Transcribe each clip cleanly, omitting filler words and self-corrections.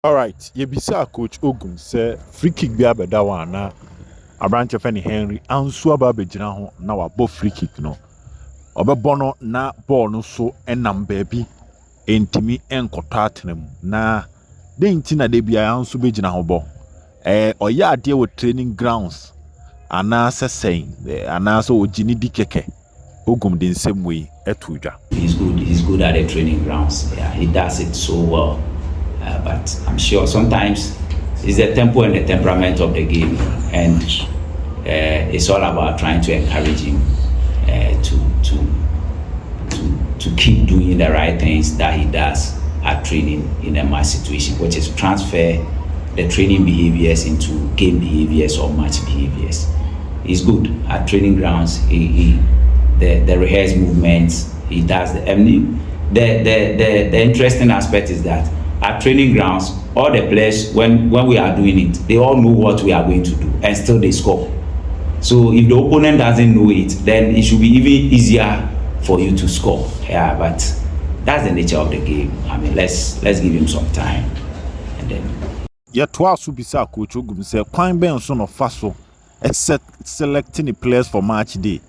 All right, yebisa coach Ogum say free kick bi abeda wa na abranche fe ni Henry Ansu aba begina ho na wabɔ free kick no. Ɔbɛbɔ no na ball no so enam baabi entimi enkɔtɔ atenam na de nti na de bia Ansu begina ho bɔ. Ɔyɛ ade wɔ training grounds ana sɛsɛn ana so ogini di keke. Ogum the same way eto dwa. He's good at the training grounds. Yeah, he does it so well. But I'm sure sometimes it's the tempo and the temperament of the game, and it's all about trying to encourage him to keep doing the right things that he does at training in a match situation, which is transfer the training behaviors into game behaviors or match behaviors. He's good at training grounds. The rehearsed movements he does. The interesting aspect is that at training grounds, all the players, when we are doing it, they all know what we are going to do, and still they score. So if the opponent doesn't know it, then it should be even easier for you to score. Yeah, but that's the nature of the game. I mean, let's give him some time, and then. Yeah, twice bisa coach Ogum say kwan ben so no fa so selecting the players for match day.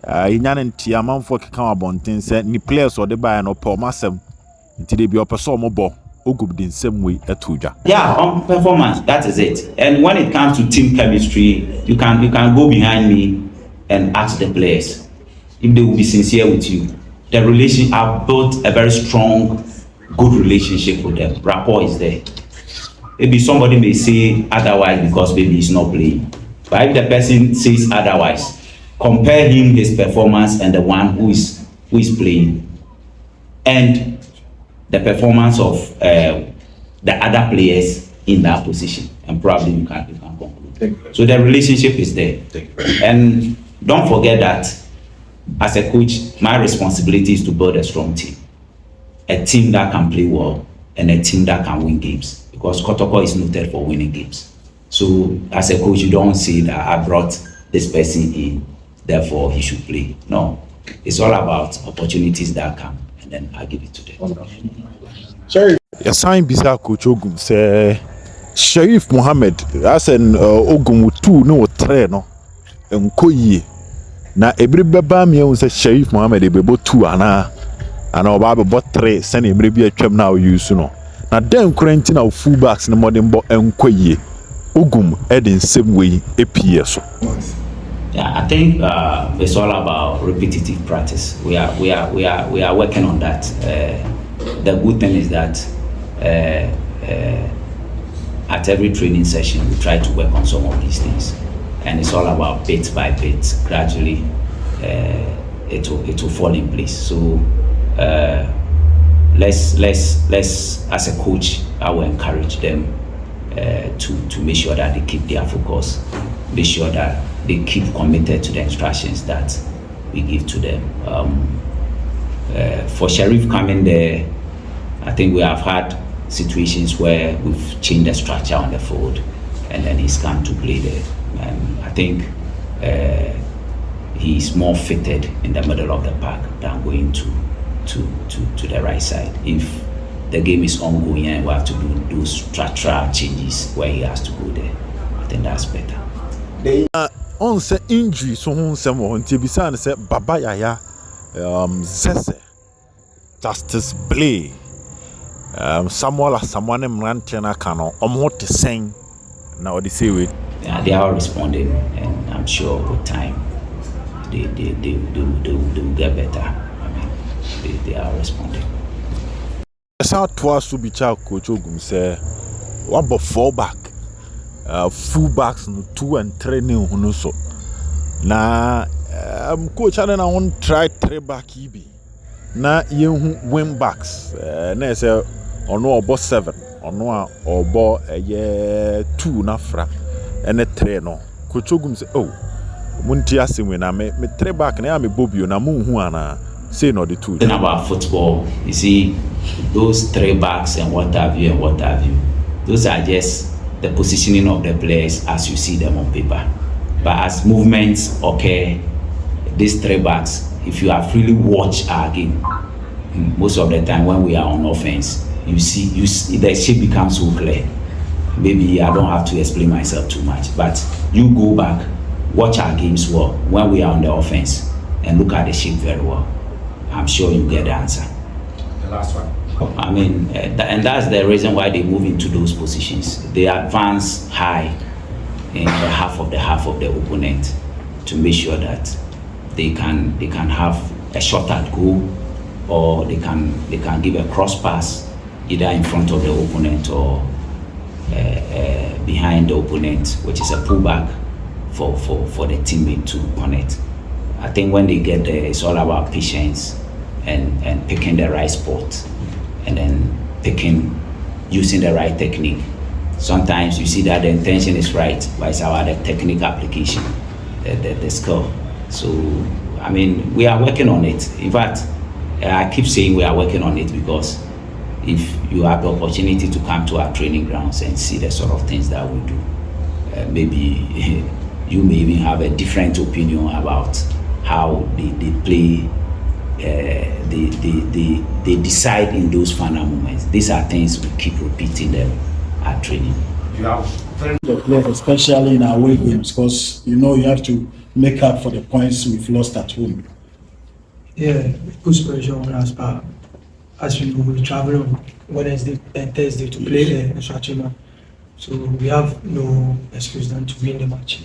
Inyane ntia manfo keka abonten say ni players or the buy no pe o masem nti de bi o person mo bo Ogum the same way etudwa. Yeah, on performance, that is it. And when it comes to team chemistry, you can go behind me and ask the players if they will be sincere with you. The relation, I've built a very strong, good relationship with them. Rapport is there. Maybe somebody may say otherwise because maybe he's not playing. But if the person says otherwise, compare him, his performance, and the one who is playing, and the performance of the other players in that position, and probably you can conclude. So the relationship is there. And don't forget that as a coach, my responsibility is to build a strong team, a team that can play well, and a team that can win games. Because Kotoko is noted for winning games. So as a coach, you don't say that I brought this person in, therefore he should play. No, it's all about opportunities that come, and then I give it to them. Sorry. Asante bisa coach Ogum say Sharif Mohammed as an Ogum 2 no 3 no enko yie na ebri beba me say Sharif Mohammed ebebo 2 ana oba bebo 3 send ebri bi atwam na o use no na den quarantine of fullbacks no modern bo enko yie Ogum the same way APS so. Yeah, I think it's all about repetitive practice. We are working on that. The good thing is that at every training session we try to work on some of these things, and it's all about bit by bit. Gradually, it will fall in place. So let's as a coach, I will encourage them to make sure that they keep their focus, make sure that they keep committed to the instructions that we give to them. For Sharif coming there, I think we have had situations where we've changed the structure on the field, and then he's come to play there. I think he's more fitted in the middle of the park than going to the right side. If the game is ongoing and we have to do those structural changes where he has to go there, I think that's better. On say injury so hun sem wo nti bisa ne say Baba Yaya Zese Justice Blay Samuel Mrantena Kano omo te sen na odi say we. Yeah, they are all responding, and I'm sure with time they will get better. I mean, they are responding. Sa to aso bi cha coach Ogum say what about fallback fullbacks no 2 and 3 ne hunu so na coach ana na won try 3 back ibi na yehu wing backs na say ono obo 7 ono a obo 2 na fra ene 3 no coach Ogum say oh munti asemwe na me 3 back na ya me bobio na munhu ana say no the 2. Think about football, you see those 3 backs and what have you, those are just the positioning of the players as you see them on paper. But as movements occur, these 3 backs, if you have really watched our game, most of the time when we are on offense, you see the shape becomes so clear. Maybe I don't have to explain myself too much, but you go back, watch our games well when we are on the offense, and look at the shape very well. I'm sure you get the answer. The last one. I mean, and that's the reason why they move into those positions. They advance high in the half of the opponent to make sure that they can have a shot at goal, or they can give a cross pass either in front of the opponent or behind the opponent, which is a pullback for the teammate to connect. I think when they get there, it's all about patience and picking the right spot, and then using the right technique. Sometimes you see that the intention is right, but it's about the technique application, the skill. So, I mean, we are working on it. In fact, I keep saying we are working on it because if you have the opportunity to come to our training grounds and see the sort of things that we do, maybe you may even have a different opinion about how they play, they decide in those final moments. These are things we keep repeating them at training. The players, especially in our away games, because you have to make up for the points we've lost at home. Yeah, it puts pressure on us, but as you know, we travel on Wednesday and Thursday to play the Asante. So we have no excuse than to win the match.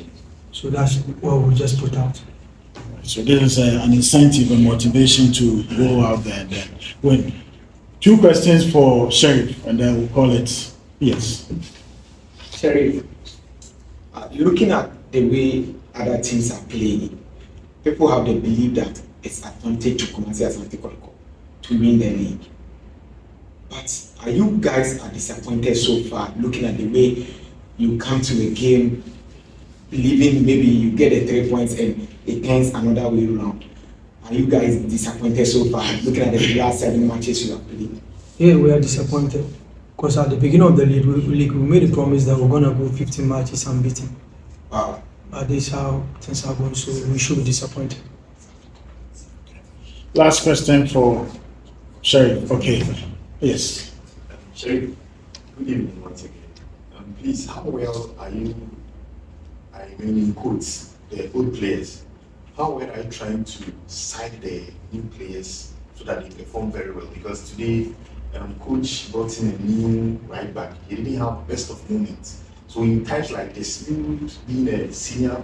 So that's what we just put out. So this is an incentive and motivation to go out there and then win. 2 questions for Sheriff, and then we'll call it yes. Sheriff, looking at the way other teams are playing, people have the belief that it's advantage to Kumasi Asante Kotoko to win the league. But are you guys disappointed so far, looking at the way you come to a game, believing maybe you get the 3 points and it turns another way around? Are you guys disappointed so far, looking at the last 7 matches you have played? Yeah, we are disappointed because at the beginning of the league, we made a promise that we're gonna go 15 matches unbeaten. Wow. But this is how things are going, so we should be disappointed. Last question for Sheriff. Okay. Yes. Sheriff, good evening once again. Please, how well are you, I mean in quotes, the old players, how well are you trying to side the new players so that they perform very well? Because today, coach brought in a new right back. He didn't have best of moments. So in times like this, you being a senior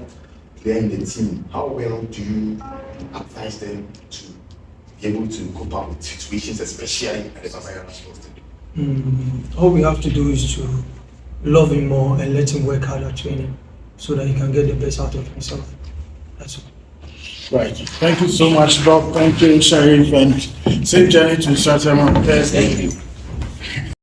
player in the team, how well do you advise them to be able to cope up with situations, especially at the Papaya National Stadium? All we have to do is to love him more and let him work hard at training so that he can get the best out of himself. That's all. Right. Thank you so much, Bob. Thank you, Sheriff, and safe journey to South Thursday. Thank you.